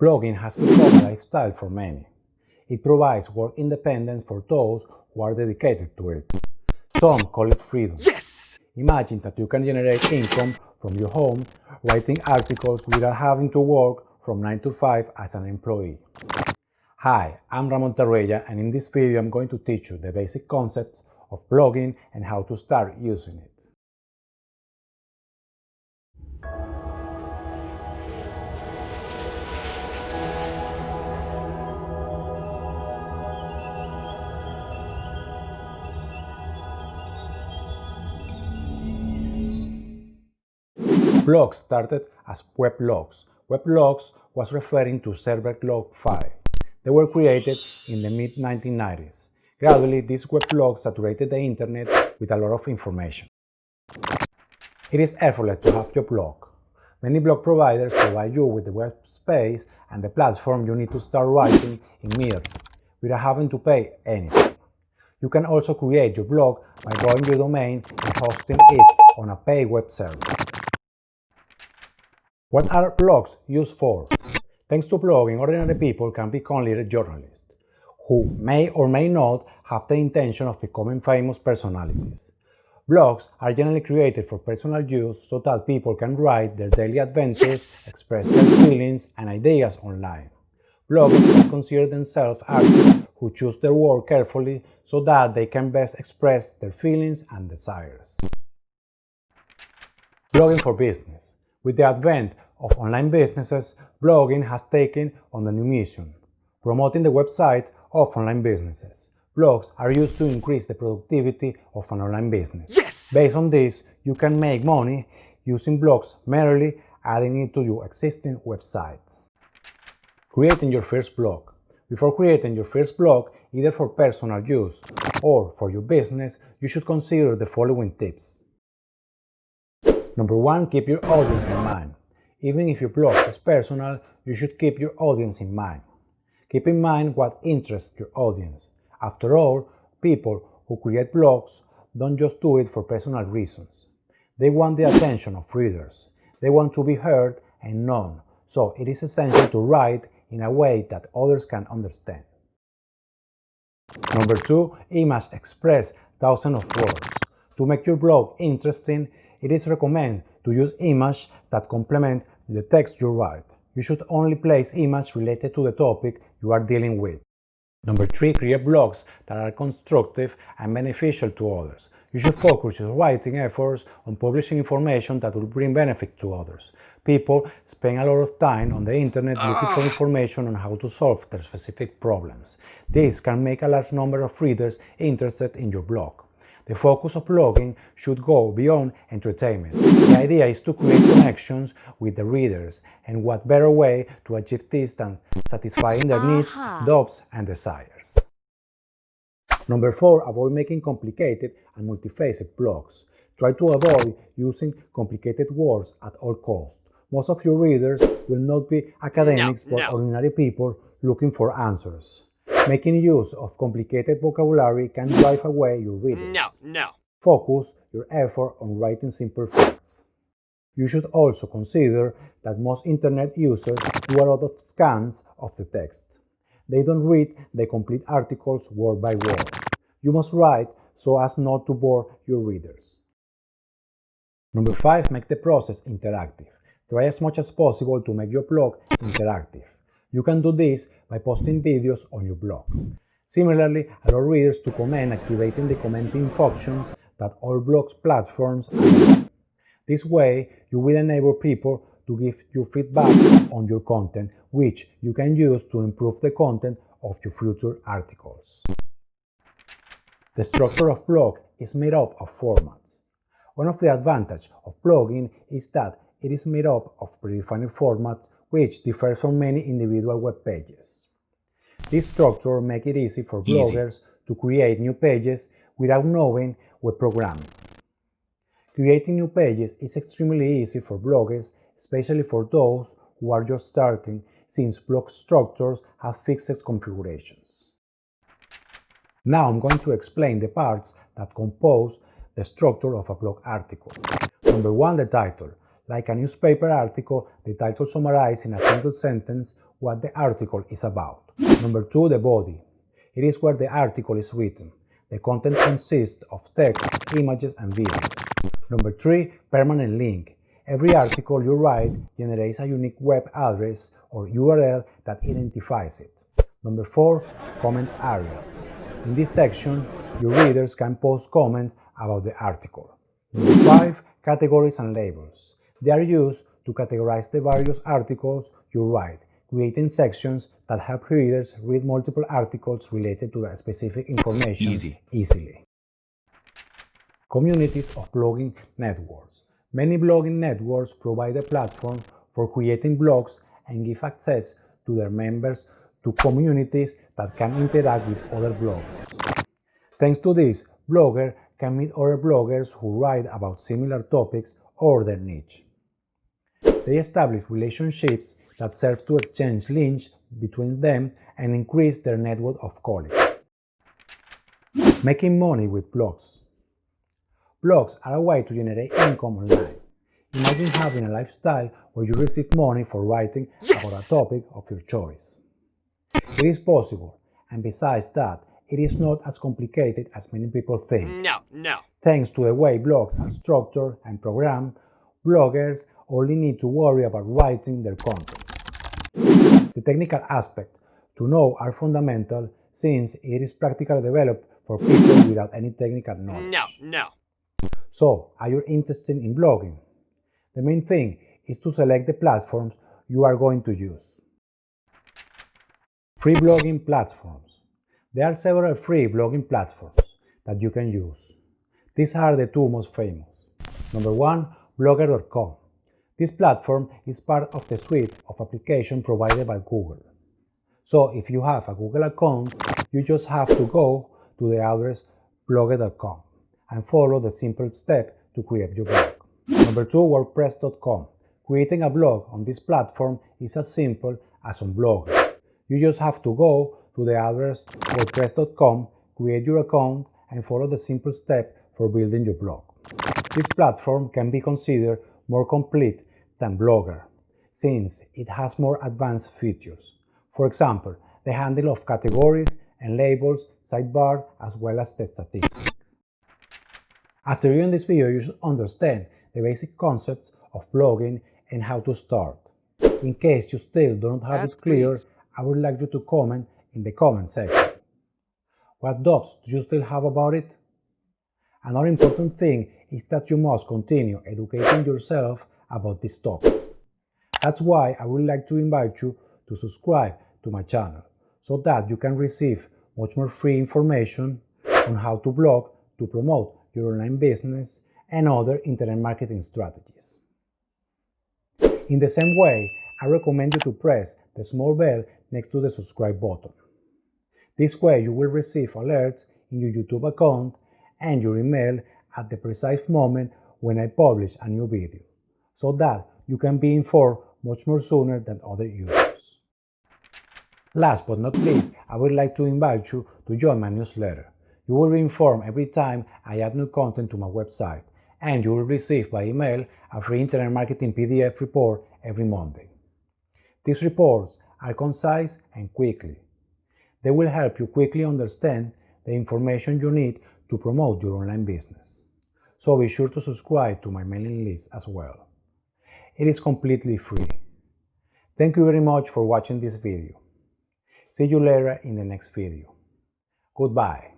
Blogging has become a lifestyle for many. It provides work independence for those who are dedicated to it. Some call it freedom. Yes! Imagine that you can generate income from your home, writing articles without having to work from 9 to 5 as an employee. Hi, I'm Ramon Tarruella, and in this video I'm going to teach you the basic concepts of blogging and how to start using it. Blogs started as weblogs. Weblogs was referring to server log file. They were created in the mid-1990s. Gradually, these weblogs saturated the internet with a lot of information. It is effortless to have your blog. Many blog providers provide you with the web space and the platform you need to start writing immediately, without having to pay anything. You can also create your blog by buying your domain and hosting it on a paid web server. What are blogs used for? Thanks to blogging, ordinary people can become little journalists, who may or may not have the intention of becoming famous personalities. Blogs are generally created for personal use so that people can write their daily adventures, express their feelings and ideas online. Bloggers can consider themselves artists who choose their work carefully so that they can best express their feelings and desires. Blogging for business. With the advent of online businesses, blogging has taken on a new mission, promoting the website of online businesses. Blogs are used to increase the productivity of an online business. Yes! Based on this, you can make money using blogs, merely adding it to your existing website. Creating your first blog. Before creating your first blog, either for personal use or for your business, you should consider the following tips. Number 1. Keep your audience in mind. Even if your blog is personal, you should keep your audience in mind. Keep in mind what interests your audience. After all, people who create blogs don't just do it for personal reasons. They want the attention of readers. They want to be heard and known, so it is essential to write in a way that others can understand. Number 2. Image express thousands of words. To make your blog interesting, it is recommended to use images that complement the text you write. You should only place images related to the topic you are dealing with. Number 3. Create blogs that are constructive and beneficial to others. You should focus your writing efforts on publishing information that will bring benefit to others. People spend a lot of time on the internet looking for information on how to solve their specific problems. This can make a large number of readers interested in your blog. The focus of blogging should go beyond entertainment. The idea is to create connections with the readers, and what better way to achieve this than satisfying their needs, doubts, and desires. Number 4. Avoid making complicated and multifaceted blogs. Try to avoid using complicated words at all costs. Most of your readers will not be academics but ordinary people looking for answers. Making use of complicated vocabulary can drive away your readers. Focus your effort on writing simple facts. You should also consider that most internet users do a lot of scans of the text. They don't read the complete articles word by word. You must write so as not to bore your readers. Number 5. Make the process interactive. Try as much as possible to make your blog interactive. You can do this by posting videos on your blog. Similarly, allow readers to comment, activating the commenting functions that all blog platforms allow. This way, you will enable people to give you feedback on your content, which you can use to improve the content of your future articles. The structure of blog is made up of formats. One of the advantages of blogging is that it is made up of predefined formats which differ from many individual web pages. This structure makes it easy for bloggers to create new pages without knowing web programming. Creating new pages is extremely easy for bloggers, especially for those who are just starting, since blog structures have fixed configurations. Now I'm going to explain the parts that compose the structure of a blog article. Number 1. The title. Like a newspaper article, the title summarizes in a single sentence what the article is about. Number 2, the body. It is where the article is written. The content consists of text, images, and video. Number 3, permanent link. Every article you write generates a unique web address or URL that identifies it. Number 4, comments area. In this section, your readers can post comments about the article. Number 5, categories and labels. They are used to categorize the various articles you write, creating sections that help readers read multiple articles related to a specific information easily. Communities of blogging networks. Many blogging networks provide a platform for creating blogs and give access to their members to communities that can interact with other bloggers. Thanks to this, bloggers can meet other bloggers who write about similar topics or their niche. They establish relationships that serve to exchange links between them and increase their network of colleagues. Making money with blogs. Blogs are a way to generate income online. Imagine having a lifestyle where you receive money for writing about a topic of your choice. It is possible, and besides that, it is not as complicated as many people think. No. Thanks to the way blogs are structured and programmed, bloggers only need to worry about writing their content. The technical aspects to know are fundamental since it is practically developed for people without any technical knowledge. No. So, are you interested in blogging? The main thing is to select the platforms you are going to use. Free blogging platforms. There are several free blogging platforms that you can use. These are the two most famous. Number 1, Blogger.com. This platform is part of the suite of applications provided by Google. So if you have a Google account, you just have to go to the address blogger.com and follow the simple step to create your blog. Number 2, WordPress.com. Creating a blog on this platform is as simple as on Blogger. You just have to go to the address WordPress.com, create your account, and follow the simple step for building your blog. This platform can be considered more complete than Blogger, since it has more advanced features. For example, the handling of categories and labels, sidebar, as well as the statistics. After viewing this video, you should understand the basic concepts of blogging and how to start. In case you still don't have it clear, I would like you to comment in the comment section. What doubts do you still have about it? Another important thing is that you must continue educating yourself about this topic. That's why I would like to invite you to subscribe to my channel so that you can receive much more free information on how to blog to promote your online business and other internet marketing strategies. In the same way, I recommend you to press the small bell next to the subscribe button. This way you will receive alerts in your YouTube account and your email at the precise moment when I publish a new video, so that you can be informed much more sooner than other users. Last but not least, I would like to invite you to join my newsletter. You will be informed every time I add new content to my website, and you will receive by email a free internet marketing PDF report every Monday. These reports are concise and quickly. They will help you quickly understand the information you need to promote your online business. So be sure to subscribe to my mailing list as well. It is completely free. Thank you very much for watching this video. See you later in the next video. Goodbye.